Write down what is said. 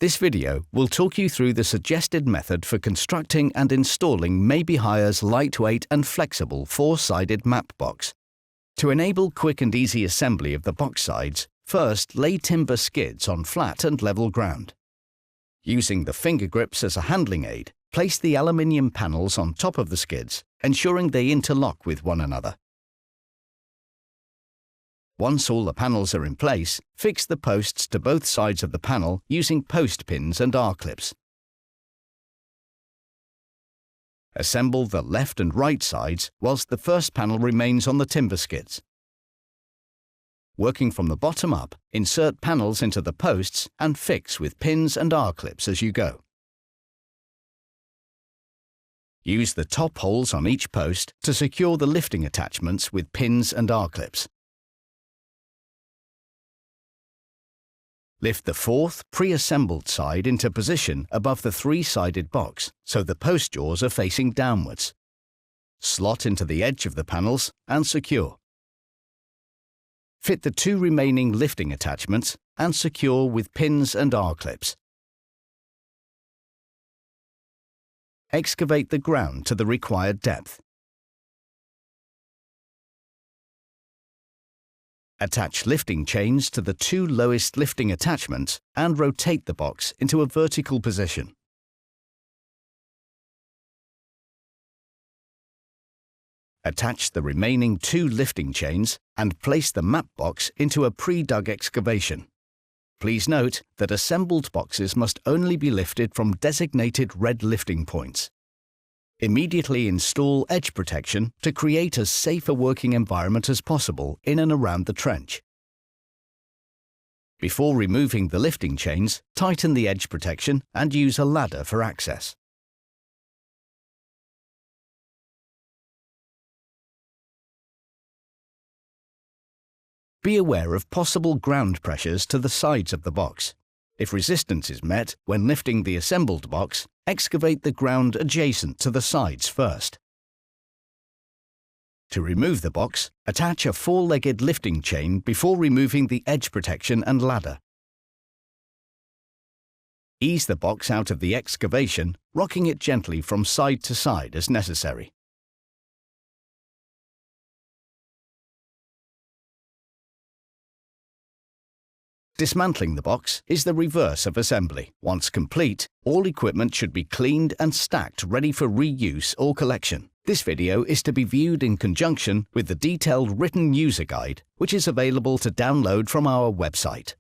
This video will talk you through the suggested method for constructing and installing Mabey lightweight and flexible four-sided map box. To enable quick and easy assembly of the box sides, first lay timber skids on flat and level ground. Using the finger grips as a handling aid, place the aluminium panels on top of the skids, ensuring they interlock with one another. Once all the panels are in place, fix the posts to both sides of the panel using post pins and R-clips. Assemble the left and right sides whilst the first panel remains on the timber skids. Working from the bottom up, insert panels into the posts and fix with pins and R-clips as you go. Use the top holes on each post to secure the lifting attachments with pins and R-clips. Lift the fourth, pre-assembled side into position above the three-sided box, so the post jaws are facing downwards. Slot into the edge of the panels and secure. Fit the two remaining lifting attachments and secure with pins and R-clips. Excavate the ground to the required depth. Attach lifting chains to the two lowest lifting attachments and rotate the box into a vertical position. Attach the remaining two lifting chains and place the map box into a pre-dug excavation. Please note that assembled boxes must only be lifted from designated red lifting points. Immediately install edge protection to create as safe a working environment as possible in and around the trench. Before removing the lifting chains, tighten the edge protection and use a ladder for access. Be aware of possible ground pressures to the sides of the box. If resistance is met when lifting the assembled box, excavate the ground adjacent to the sides first. To remove the box, attach a four-legged lifting chain before removing the edge protection and ladder. Ease the box out of the excavation, rocking it gently from side to side as necessary. Dismantling the box is the reverse of assembly. Once complete, all equipment should be cleaned and stacked ready for reuse or collection. This video is to be viewed in conjunction with the detailed written user guide, which is available to download from our website.